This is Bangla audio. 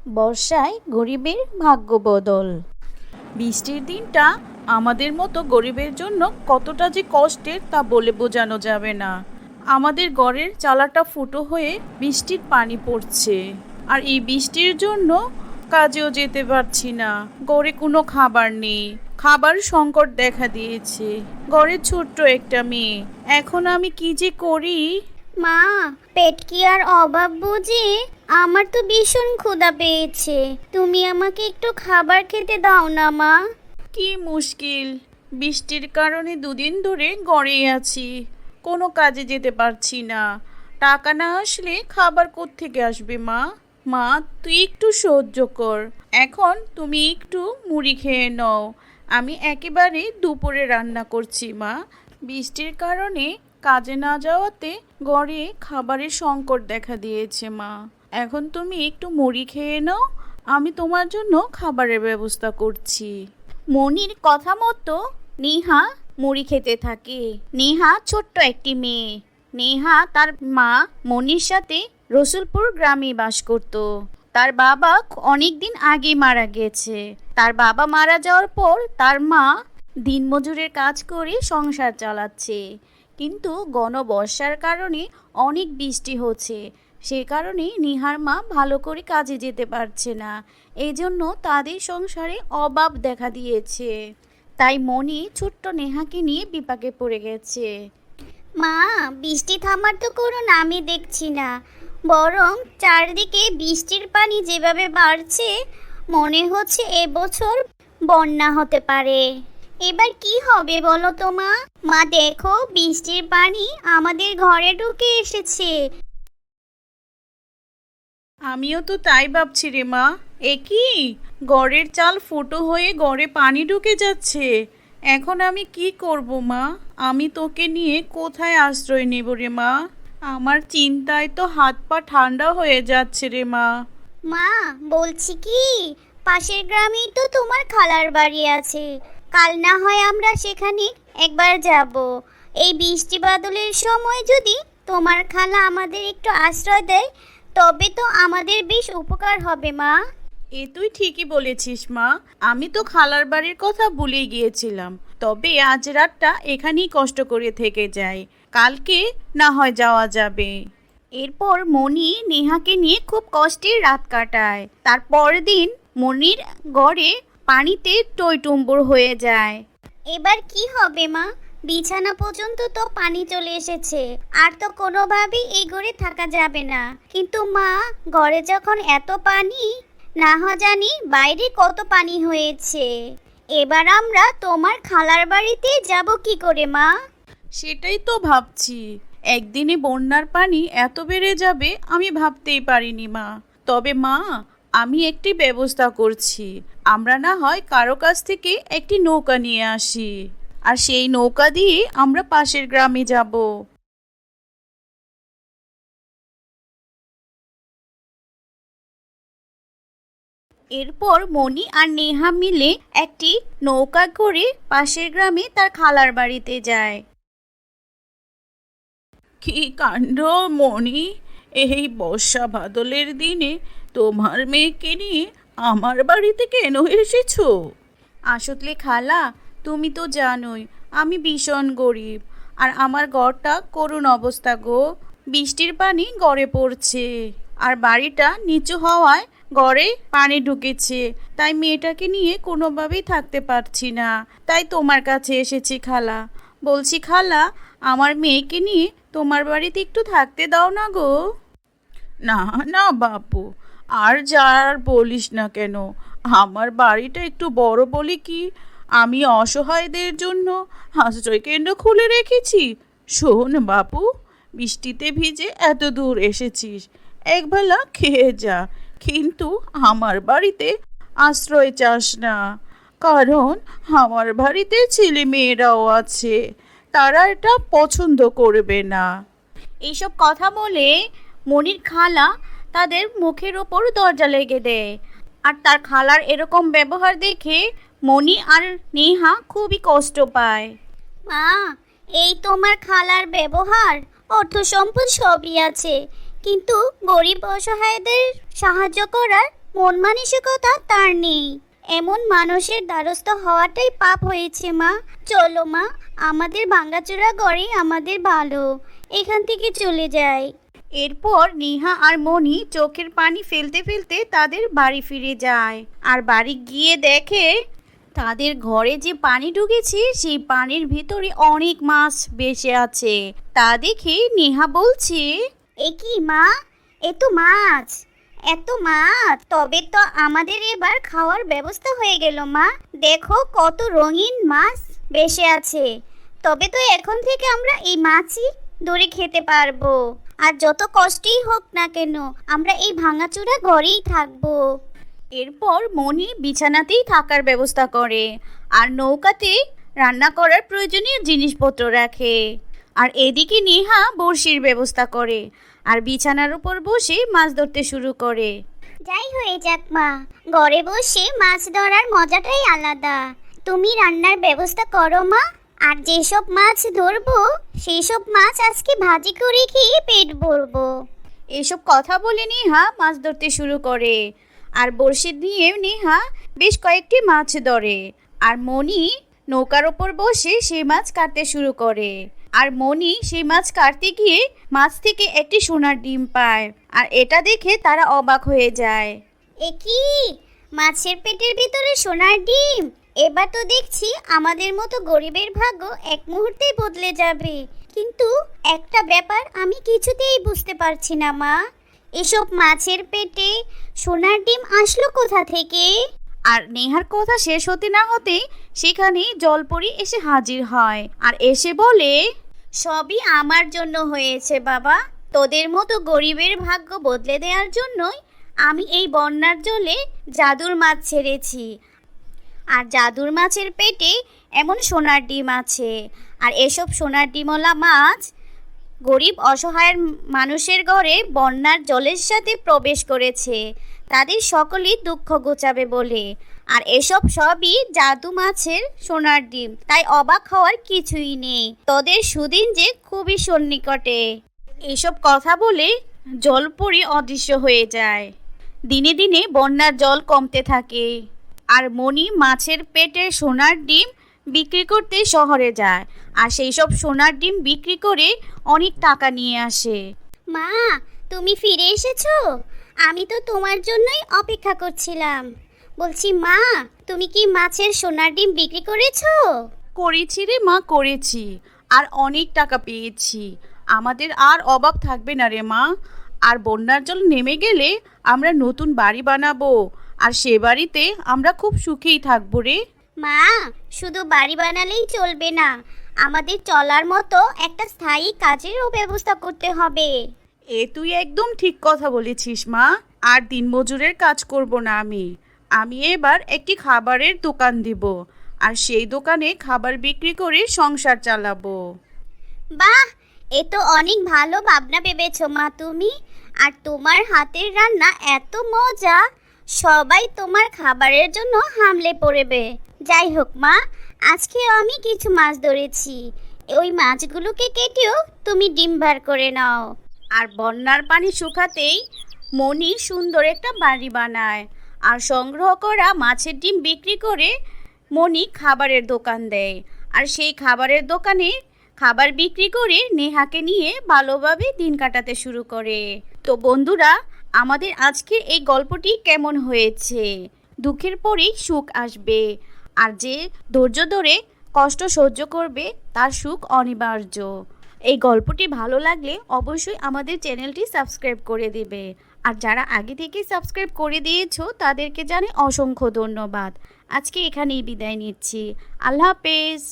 বর্ষায় গরিবের ভাগ্য বদল। বৃষ্টির দিনটা আমাদের মতো গরিবের জন্য কতটা যে কষ্টের তা বলে বোঝানো যাবে না। আমাদের ঘরের চালাটা ফুটো হয়ে বৃষ্টির পানি পড়ছে, আর এই বৃষ্টির জন্য কাজেও যেতে পারছি না। ঘরে কোনো খাবার নেই, খাবার সংকট দেখা দিয়েছে। ঘরে ছোট্ট একটা মেয়ে, এখন আমি কি যে করি। মা, পেট কি আর অভাব বুঝি? আমার তো ভীষণ ক্ষুধা পেয়েছে, তুমি আমাকে একটু খাবার খেতে দাও না মা। কি মুশকিল, বৃষ্টির কারণে দুদিন ধরে ঘরেই আছি, কোনো কাজে যেতে পারছি না। টাকা না আসলে খাবার কোত্থেকে আসবে মা? মা, তুই একটু সহ্য কর, এখন তুমি একটু মুড়ি খেয়ে নাও। আমি একেবারে দুপুরে রান্না করছি মা। বৃষ্টির কারণে কাজে না যাওয়াতে ঘরে খাবারের সংকট দেখা দিয়েছে মা। এখন তুমি একটু মুড়ি খেয়ে নাও, আমি তোমার জন্য খাবারের ব্যবস্থা করছি। মনির কথা মতো নেহা মুড়ি খেতে থাকে। নেহা ছোট্ট একটি মেয়ে। নেহা তার মা মনির সাথে রসুলপুর গ্রামে বাস করত। তার বাবা অনেক দিন আগে মারা গেছে। তার বাবা মারা যাওয়ার পর তার মা দিনমজুরের কাজ করে সংসার চালাচ্ছে। কিন্তু ঘনবর্ষার কারণে অনেক বৃষ্টি হচ্ছে, সে কারণে নিহার মা ভালো করে কাজে যেতে পারছে না। এই জন্য তাদের সংসারে অভাব দেখা দিয়েছে। তাই মনি ছোট্ট নেহাকে নিয়ে বিপাকে পড়ে গেছে। মা, বৃষ্টি থামার তো কোনো নামই দেখছি না, বরং চারদিকে বৃষ্টির পানি যেভাবে বাড়ছে মনে হচ্ছে এবছর বন্যা হতে পারে। এবার কি হবে বলো তো মা? মা দেখো, বৃষ্টির পানি আমাদের ঘরে ঢুকে এসেছে। আমিও তো তাই ভাবছি রে মা। এ কি, ঘরের চাল ফুটো হয়ে ঘরে পানি ঢুকে যাচ্ছে। এখন আমি কি করব মা? আমি তোকে নিয়ে কোথায় আশ্রয় নেব রে মা? আমার চিন্তায় তো হাত পা ঠান্ডা হয়ে যাচ্ছে রে মা। মা, বলছি কি, পাশের গ্রামেই তো তোমার খালার বাড়ি আছে, কাল না হয় আমরা সেখানে একবার যাব। এই বৃষ্টি বাদলের সময় যদি তোমার খালা আমাদের একটু আশ্রয় দেয় তবে তো আমাদের বেশ উপকার হবে মা। এ তুই ঠিকই বলেছিস মা, আমি তো খালার বাড়ির কথা ভুলেই গিয়েছিলাম। তবে আজ রাতটা এখানেই কষ্ট করে থেকে যাই, কালকে না হয় যাওয়া যাবে। এরপর মনি নেহাকে নিয়ে খুব কষ্টে রাত কাটায়। তারপর দিন মনির ঘরে পানিতে টইটুম্বুর হয়ে যায়। এবার কি হবে মা? বিছানা পর্যন্ত তো পানি চলে এসেছে, আর তো কোনোভাবেই এই ঘরে থাকা যাবে না। কিন্তু মা, ঘরে যখন এত পানি, না জানি বাইরে কত পানি হয়েছে। এবার আমরা তোমার খালার বাড়িতে যাব কি করে মা? সেটাই তো ভাবছি, একদিনে বন্যার পানি এত বেড়ে যাবে আমি ভাবতেই পারিনি মা। তবে মা, আমি একটি ব্যবস্থা করছি। আমরা না হয় কারো কাছ থেকে একটি নৌকা নিয়ে আসি, আর সেই নৌকা দিয়ে আমরা পাশের গ্রামে যাব। এরপর মনি আর নেহা মিলে একটি নৌকা করে পাশের গ্রামে তার খালার বাড়িতে যায়। কি কাণ্ড মণি, এই বর্ষা বাদলের দিনে তোমার মেয়েকে নিয়ে আমার বাড়িতে কেন এসেছো? আসলে খালা, তুমি তো জানোই আমি ভীষণ গরিব, আর আমার ঘরটা করুণ অবস্থা গো। বৃষ্টির পানি ঘরে পড়ছে, আর বাড়িটা নিচু হওয়ায় ঘরে পানি ঢুকেছে। তাই মেয়েটাকে নিয়ে কোনোভাবেই থাকতে পারছি না, তাই তোমার কাছে এসেছি খালা। বলছি খালা, আমার মেয়েকে নিয়ে তোমার বাড়িতে একটু থাকতে দাও না গো। না না বাপু, আর যার বলিস না কেন, আমার বাড়িটা একটু বড় বলি কি আমি অসহায়দের জন্য আশ্রয় কেন্দ্র খুলে রেখেছি। শোন বাপু, বৃষ্টিতে ভিজে এত দূর এসেছিস, একবেলা খেয়ে যা, কিন্তু আমার বাড়িতে আশ্রয় চাস না। কারণ আমার বাড়িতে ছেলে মেয়েরাও আছে, তারা এটা পছন্দ করবে না। এইসব কথা বলে মনির খালা তাদের মুখের ওপর দরজা লেগে দেয়। আর তার খালার এরকম ব্যবহার দেখে মনি আর নেহা খুবই কষ্ট পায়। মা, এই তোমার খালার ব্যবহার, অর্থ সম্পদ সবই আছে, কিন্তু গরিব অসহায়দের সাহায্য করার মন মানসিকতা তার নেই। এমন মানুষের দ্বারস্থ হওয়াটাই পাপ হয়েছে মা। চলো মা, আমাদের ভাঙাচোরা ঘরে আমাদের ভালো, এখান থেকে চলে যাই। এরপর নেহা আর মনি চোখের পানি ফেলতে ফেলতে তাদের বাড়ি ফিরে যায়। আর বাড়ি গিয়ে দেখে তাদের ঘরে যে পানি ঢুকেছে সেই পানির ভিতরে অনেক মাছ বেঁচে আছে। তা দেখে নেহা বলছে, এ কি মা, এ তো মাছ, এত মাছ! তবে তো আমাদের এবার খাওয়ার ব্যবস্থা হয়ে গেল মা। দেখো কত রঙিন মাছ বেঁচে আছে। তবে তো এখন থেকে আমরা এই মাছই ধরে খেতে পারবো। আর যত কষ্টই হোক না কেন, আমরা এই ভাঙাচোরা ঘরেই থাকবো। এরপর মনি বিছানাতেই থাকার ব্যবস্থা করে আর নৌকাতে রান্না করার প্রয়োজনীয় জিনিসপত্র রাখে। আর এদিকে নেহা বড়শির ব্যবস্থা করে আর বিছানার উপর বসে মাছ ধরতে শুরু করে। যাই হয়ে যাক মা, ঘরে বসে মাছ ধরার মজাটাই আলাদা। তুমি রান্নার ব্যবস্থা করো মা। আর যেসব মাছ ধরবো সেই সব মাছ আজকে ভাজি করে খেয়ে পেট ভরবো। এসব কথা বলে নেহা মাছ ধরতে শুরু করে আর বড়শি দিয়ে নেহা বেশ কয়েকটি মাছ ধরে। আর মনি নৌকার ওপর বসে সেই মাছ কাটতে শুরু করে। আর মনি সেই মাছ কাটতে গিয়ে মাছ থেকে একটি সোনার ডিম পায়। আর এটা দেখে তারা অবাক হয়ে যায়। এ কি, মাছের পেটের ভিতরে সোনার ডিম! এবার তো দেখছি আমাদের মতো গরিবের ভাগ্য এক মুহূর্তেই বদলে যাবে। কিন্তু একটা ব্যাপার আমি কিছুতেই বুঝতে পারছি না মা, এসব মাছের পেটে সোনার ডিম আসলো কোথা থেকে? আর নেহার কথা শেষ হতে না হতেই সেখানে জলপরি এসে হাজির হয় আর এসে বলে, সবই আমার জন্য হয়েছে বাবা। তোদের মতো গরিবের ভাগ্য বদলে দেওয়ার জন্যই আমি এই বন্যার জলে জাদুর মাছ ছেড়েছি। আর জাদুর মাছের পেটে এমন সোনার ডিম আছে। আর এসব সোনার ডিমওয়ালা মাছ গরিব অসহায় মানুষের ঘরে বন্যার জলের সাথে প্রবেশ করেছে তাদের সকলেই দুঃখ ঘোচাবে বলে। আর এসব সবই জাদু মাছের সোনার ডিম, তাই অবাক হওয়ার কিছুই নেই। তোদের সুদিন যে খুবই সন্নিকটে। এসব কথা বলে জলপরি অদৃশ্য হয়ে যায়। দিনে দিনে বন্যার জল কমতে থাকে আর মনি মাছের পেটের সোনার ডিম বিক্রি করতে শহরে যায় আর সেই সব সোনার ডিম বিক্রি করে অনেক টাকা নিয়ে আসে। মা, তুমি ফিরে এসেছো? আমি তো তোমার জন্যই অপেক্ষা করছিলাম। বলছি মা, তুমি কি মাছের সোনার ডিম বিক্রি করেছো? করেছি রে মা, করেছি, আর অনেক টাকা পেয়েছি। আমাদের আর অভাব থাকবে না রে মা। আর বন্যার জল নেমে গেলে আমরা নতুন বাড়ি বানাবো, আর সে বাড়িতে আমরা খুব সুখেই থাকবো রে। মা, শুধু বাড়ি বানালেই চলবে না, আমাদের চলার মতো একটা স্থায়ী কাজেরও ব্যবস্থা করতে হবে। তুই একদম ঠিক কথা বলেছিস মা। আর দিনমজুরের কাজ করব না আমি এবার একটি খাবারের দোকান দিব, আর সেই দোকানে খাবার বিক্রি করে সংসার চালাবো। বাহ, এ তো অনেক ভালো ভাবনা ভেবেছো মা তুমি। আর তোমার হাতের রান্না এত মজা, সবাই তোমার খাবারের জন্য হামলে পড়বে। যাই হোক মা, আজকে আমি কিছু মাছ ধরেছি, ওই মাছগুলোকে কেটেও তুমি ডিম বার করে নাও। আর বন্যার পানি শুকাতেই মনি সুন্দর একটা বাড়ি বানায় আর সংগ্রহ করা মাছের ডিম বিক্রি করে মনি খাবারের দোকান দেয়। আর সেই খাবারের দোকানে খাবার বিক্রি করে নেহাকে নিয়ে ভালোভাবে দিন কাটাতে শুরু করে। তো বন্ধুরা, আমাদের আজকের এই গল্পটি কেমন হয়েছে? দুঃখের পরেই সুখ আসবে, আর যে ধৈর্য ধরে কষ্ট সহ্য করবে তার সুখ অনিবার্য। এই গল্পটি ভালো লাগলে অবশ্যই আমাদের চ্যানেলটি সাবস্ক্রাইব করে দেবে। আর যারা আগে থেকে সাবস্ক্রাইব করে দিয়েছো তাদেরকে জানাই অসংখ্য ধন্যবাদ। আজকে এখানেই বিদায় নিচ্ছি। আল্লাহ হাফেজ।